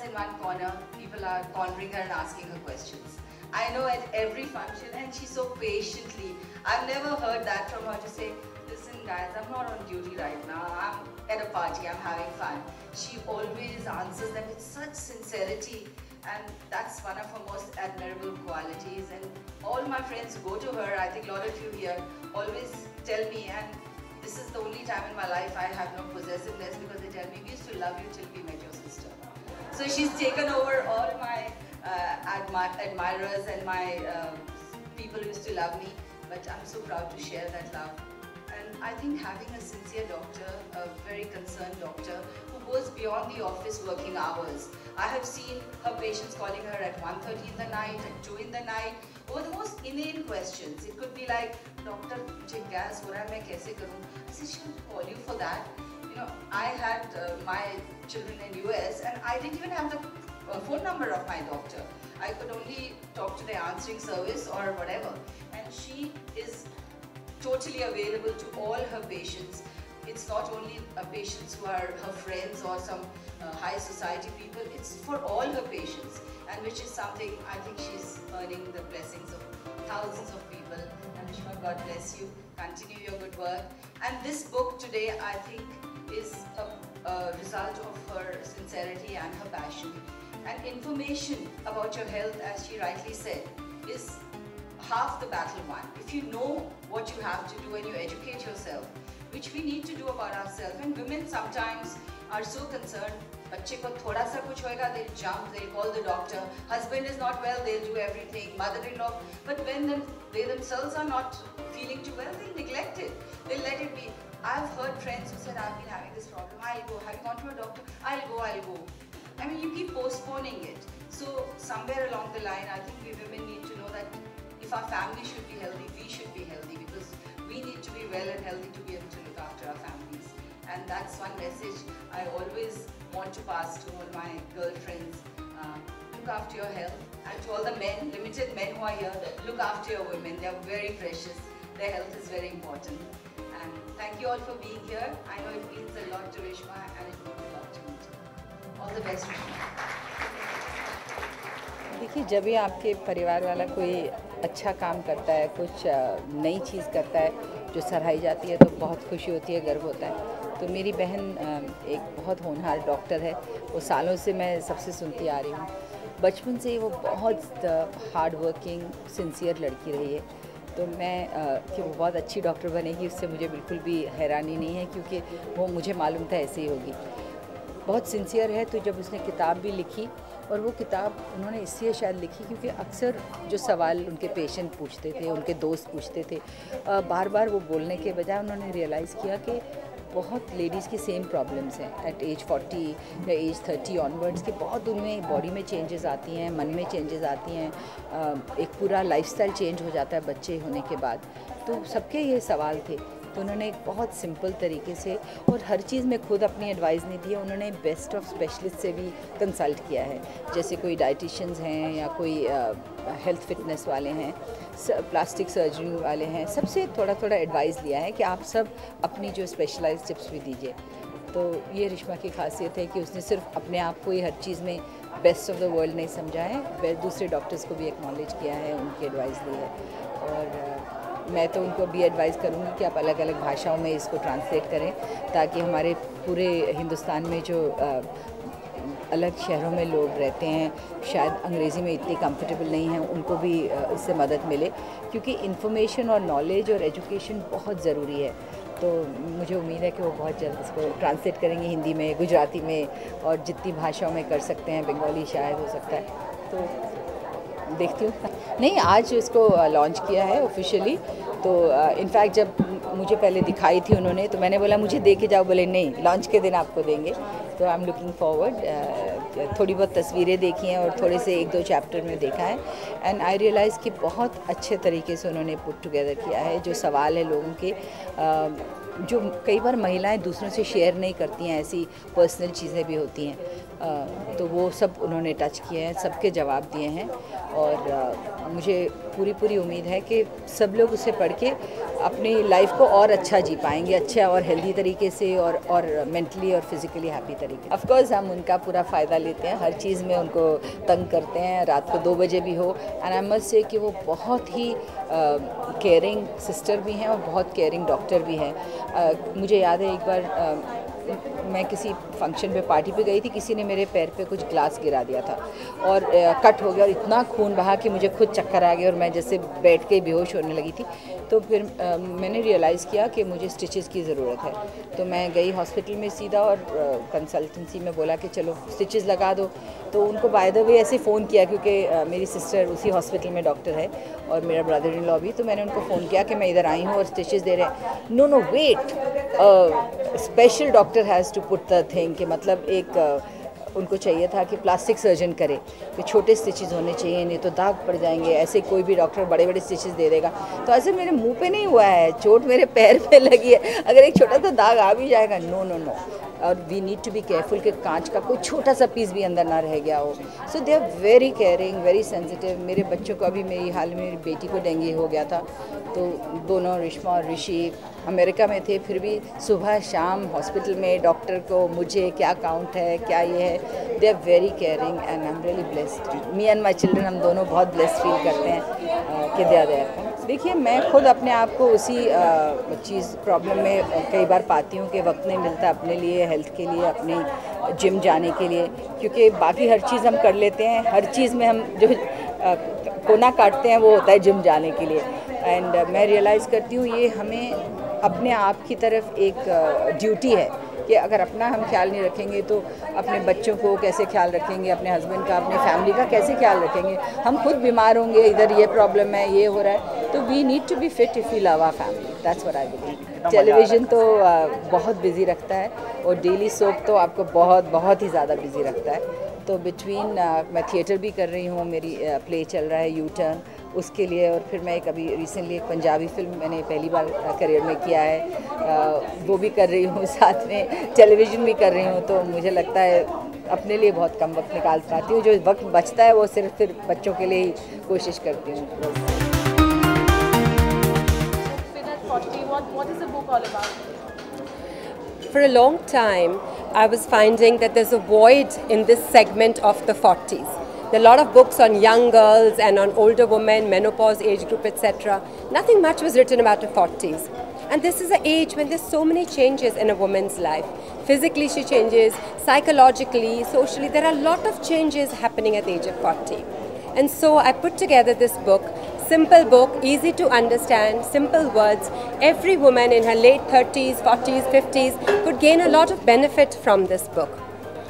in one corner, people are cornering her and asking her questions. I know at every function, and she so patiently, I've never heard that from her to say, listen guys, I'm not on duty right now, I'm at a party, I'm having fun. She always answers them with such sincerity, and that's one of her most admirable qualities. And all my friends who go to her, I think a lot of you here, always tell me, and this is the only time in my life I have no possessiveness, because they tell me, we used to love you till we met your sister. So she's taken over all my admirers and my people who used to love me, but I'm so proud to share that love. And I think having a sincere doctor, a very concerned doctor, who goes beyond the office working hours. I have seen her patients calling her at 1:30 in the night, at 2 in the night, over the most inane questions. It could be like, Doctor, मुझे gas हो रहा है, मैं कैसे करूँ? I said, she'll call you for that. You know, I had my children in US, and I didn't even have the phone number of my doctor. I could only talk to the answering service or whatever. And she is totally available to all her patients. It's not only patients who are her friends or some high society people, it's for all her patients, and which is something I think she's earning the blessings of thousands of people. And Rishma, God bless you, continue your good work. And this book today, I think, is a result of her sincerity and her passion. And information about your health, as she rightly said, is half the battle won. If you know what you have to do and you educate yourself, which we need to do about ourselves. And women sometimes are so concerned, बच्चे को थोड़ा सा कुछ होएगा, they'll jump, they'll call the doctor. Husband is not well, they'll do everything. Mother-in-law, but when they themselves are not feeling too well, they'll neglect it. They'll let it be. I've heard friends who said, I've been having this problem, I'll go. Have you gone to a doctor? I'll go. I mean, you keep postponing it. So somewhere along the line, I think we women need to know that if our family should be healthy, we should be healthy, because we need to be well and healthy to be able to look after our families. And that's one message I always want to pass to all my girlfriends. Look after your health. And to all the men, limited men who are here, look after your women. They are very precious. Their health is very important. And thank you all for being here. I know it means a lot to Rishma, and it means a lot to me too. All the best, Rishma. देखिए, जब भी आपके परिवार वाला कोई अच्छा काम करता है, कुछ नई चीज़ करता है जो सराही जाती है, तो बहुत खुशी होती है, गर्व होता है। तो मेरी बहन एक बहुत होनहार डॉक्टर है, वो सालों से मैं सबसे सुनती आ रही हूँ। बचपन से वो बहुत हार्ड वर्किंग सिंसियर लड़की रही है। तो मैं कि वो बहुत अच्छी डॉक्टर बनेगी, उससे मुझे बिल्कुल भी हैरानी नहीं है, क्योंकि वो मुझे मालूम था ऐसे ही होगी। बहुत सिंसियर है। तो जब उसने किताब भी लिखी, और वो किताब उन्होंने इसलिए शायद लिखी क्योंकि अक्सर जो सवाल उनके पेशेंट पूछते थे, उनके दोस्त पूछते थे, बार बार वो बोलने के बजाय उन्होंने रियलाइज़ किया कि बहुत लेडीज़ की सेम प्रॉब्लम्स हैं एट एज 40 या एज 30 ऑनवर्ड्स, कि बहुत उनमें बॉडी में चेंजेस आती हैं, मन में चेंजेस आती हैं, एक पूरा लाइफस्टाइल चेंज हो जाता है बच्चे होने के बाद। तो सबके ये सवाल थे। तो उन्होंने एक बहुत सिंपल तरीके से, और हर चीज़ में खुद अपनी एडवाइस नहीं दी है, उन्होंने बेस्ट ऑफ स्पेशलिस्ट से भी कंसल्ट किया है। जैसे कोई डाइटिशियंस हैं या कोई हेल्थ फिटनेस वाले हैं, प्लास्टिक सर्जरी वाले हैं, सबसे थोड़ा थोड़ा एडवाइस लिया है कि आप सब अपनी जो स्पेशलाइज्ड टिप्स भी दीजिए। तो ये रिश्मा की खासियत है कि उसने सिर्फ अपने आप को ही हर चीज़ में बेस्ट ऑफ द वर्ल्ड नहीं समझा है, दूसरे डॉक्टर्स को भी एक्नॉलेज किया है, उनकी एडवाइस दी है। और मैं तो उनको भी एडवाइस करूँगी कि आप अलग अलग भाषाओं में इसको ट्रांसलेट करें, ताकि हमारे पूरे हिंदुस्तान में जो अलग शहरों में लोग रहते हैं, शायद अंग्रेज़ी में इतनी कंफर्टेबल नहीं हैं, उनको भी इससे मदद मिले, क्योंकि इन्फॉर्मेशन और नॉलेज और एजुकेशन बहुत ज़रूरी है। तो मुझे उम्मीद है कि वो बहुत जल्द इसको ट्रांसलेट करेंगे हिंदी में, गुजराती में, और जितनी भाषाओं में कर सकते हैं, बंगाली शायद हो सकता है। तो देखती हूँ। नहीं, आज इसको लॉन्च किया है ऑफिशियली। तो इनफैक्ट जब मुझे पहले दिखाई थी उन्होंने, तो मैंने बोला मुझे दे के जाओ, बोले नहीं, लॉन्च के दिन आपको देंगे। तो आई एम लुकिंग फॉरवर्ड। थोड़ी बहुत तस्वीरें देखी हैं और थोड़े से 1-2 चैप्टर में देखा है, एंड आई रियलाइज़ कि बहुत अच्छे तरीके से उन्होंने पुट टुगेदर किया है। जो सवाल है लोगों के, जो कई बार महिलाएं दूसरों से शेयर नहीं करती हैं, ऐसी पर्सनल चीज़ें भी होती हैं, तो वो सब उन्होंने टच किए हैं, सबके जवाब दिए हैं और मुझे पूरी उम्मीद है कि सब लोग उसे पढ़ के अपनी लाइफ को और अच्छा जी पाएंगे, अच्छा और हेल्दी तरीके से और मेंटली और फिज़िकली हैप्पी तरीके। ऑफ कोर्स हम उनका पूरा फ़ायदा लेते हैं, हर चीज़ में उनको तंग करते हैं, रात को 2 बजे भी हो। एंड आई मस्ट से कि वो बहुत ही केयरिंग सिस्टर भी हैं और बहुत केयरिंग डॉक्टर भी हैं। मुझे याद है एक बार मैं किसी फंक्शन पे पार्टी पे गई थी, किसी ने मेरे पैर पे कुछ ग्लास गिरा दिया था और कट हो गया और इतना खून बहा कि मुझे खुद चक्कर आ गया और मैं जैसे बैठ के बेहोश होने लगी थी। तो फिर मैंने रियलाइज़ किया कि मुझे स्टिचेस की ज़रूरत है, तो मैं गई हॉस्पिटल में सीधा और कंसल्टेंसी में बोला कि चलो स्टिचेस लगा दो। तो उनको बाय द वे ऐसे फ़ोन किया क्योंकि मेरी सिस्टर उसी हॉस्पिटल में डॉक्टर है और मेरा ब्रदर इन लॉ भी, तो मैंने उनको फ़ोन किया कि मैं इधर आई हूँ और स्टिचेस दे रहे हैं। No wait, special doctor has to put the thing कि मतलब एक उनको चाहिए था कि प्लास्टिक सर्जन करे कि छोटे स्टिचेस होने चाहिए, नहीं तो दाग पड़ जाएंगे। ऐसे कोई भी डॉक्टर बड़े स्टिचेस दे देगा। तो ऐसे मेरे मुंह पे नहीं हुआ है, चोट मेरे पैर पे लगी है, अगर एक छोटा सा दाग आ भी जाएगा, नो। और we need to be careful कि कांच का कोई छोटा सा पीस भी अंदर ना रह गया हो। So they are very caring, very sensitive. मेरे बच्चों को अभी मेरी हाल में मेरी बेटी को डेंगू हो गया था, तो दोनों रिश्मा और ऋषि अमेरिका में थे, फिर भी सुबह शाम हॉस्पिटल में डॉक्टर को मुझे क्या काउंट है, क्या ये है। They are very caring and I am really blessed. Me and my children, हम दोनों बहुत ब्लेस्ड फील करते हैं कि दे आर देयर। देखिए, मैं खुद अपने आप को उसी चीज़ प्रॉब्लम में कई बार पाती हूँ कि वक्त नहीं मिलता अपने लिए, हेल्थ के लिए, अपने जिम जाने के लिए, क्योंकि बाकी हर चीज़ हम कर लेते हैं। हर चीज़ में हम जो कोना काटते हैं वो होता है जिम जाने के लिए। एंड मैं रियलाइज़ करती हूँ ये हमें अपने आप की तरफ एक ड्यूटी है कि अगर अपना हम ख्याल नहीं रखेंगे तो अपने बच्चों को कैसे ख्याल रखेंगे, अपने हस्बैंड का, अपने फैमिली का कैसे ख्याल रखेंगे। हम खुद बीमार होंगे, इधर ये प्रॉब्लम है, ये हो रहा है, तो we need to be fit if we love our family. That's what I believe. Television तो बहुत बिजी रखता है और डेली सोप तो आपको बहुत ही ज़्यादा बिजी रखता है। तो बिटवीन मैं थिएटर भी कर रही हूँ, मेरी प्ले चल रहा है यू टर्न, उसके लिए, और फिर मैं एक अभी रिसेंटली एक पंजाबी फिल्म मैंने पहली बार करियर में किया है, वो भी कर रही हूँ, साथ में टेलीविज़न भी कर रही हूँ। तो मुझे लगता है अपने लिए बहुत कम वक्त निकाल पाती हूँ, जो वक्त बचता है वो सिर्फ फिर बच्चों के लिए ही कोशिश करती हूँ। What is the book all about? For a long time, I was finding that there's a void in this segment of the 40s. There are a lot of books on young girls and on older women, menopause age group, etc. Nothing much was written about the 40s. And this is an age when there's so many changes in a woman's life. Physically she changes, psychologically, socially, there are a lot of changes happening at the age of 40. And so I put together this book, simple book, easy to understand, simple words. Every woman in her late 30s, 40s, 50s could gain a lot of benefit from this book.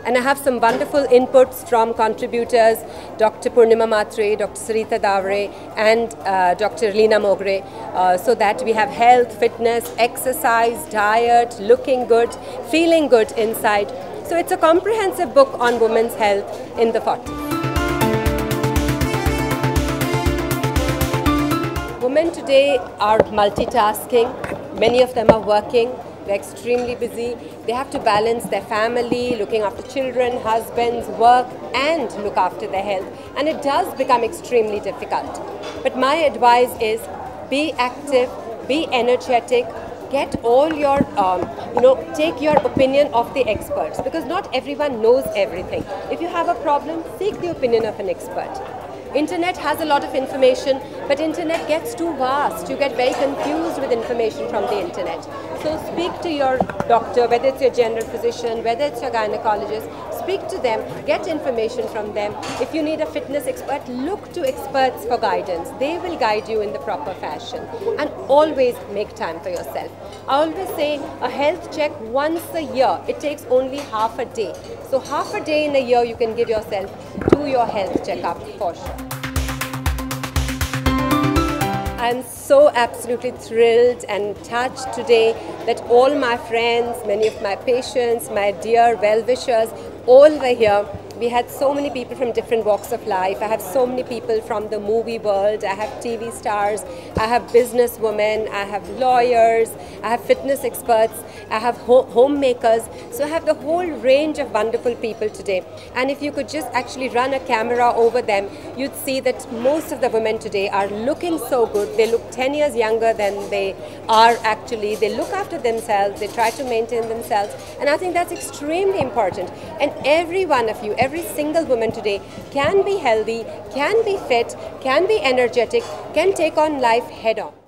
And I have some wonderful inputs from contributors, Dr. Purnima Matre, Dr. Sarita Davre, and Dr. Leena Mogre, so that we have health, fitness, exercise, diet, looking good, feeling good inside. So it's a comprehensive book on women's health in the 40s. Women today are multitasking. Many of them are working. They're extremely busy. They have to balance their family, looking after children, husbands, work, and look after their health. And it does become extremely difficult. But my advice is be active, be energetic, get all your, take your opinion of the experts, because not everyone knows everything. If you have a problem, seek the opinion of an expert. Internet has a lot of information, but internet gets too vast. You get very confused with information from the internet. So speak to your doctor, whether it's your general physician, whether it's your gynecologist, speak to them, get information from them. If you need a fitness expert, look to experts for guidance. They will guide you in the proper fashion. And always make time for yourself. I always say a health check once a year. It takes only half a day. So half a day in a year you can give yourself to your health checkup for sure. I'm so absolutely thrilled and touched today that all my friends, many of my patients, my dear well-wishers, all were here. We had so many people from different walks of life. I have so many people from the movie world. I have TV stars. I have businesswomen. I have lawyers. I have fitness experts. I have homemakers. So I have the whole range of wonderful people today. And if you could just actually run a camera over them, you'd see that most of the women today are looking so good. They look 10 years younger than they are actually. They look after themselves. They try to maintain themselves. And I think that's extremely important. And every one of you, every single woman today can be healthy, can be fit, can be energetic, can take on life head on.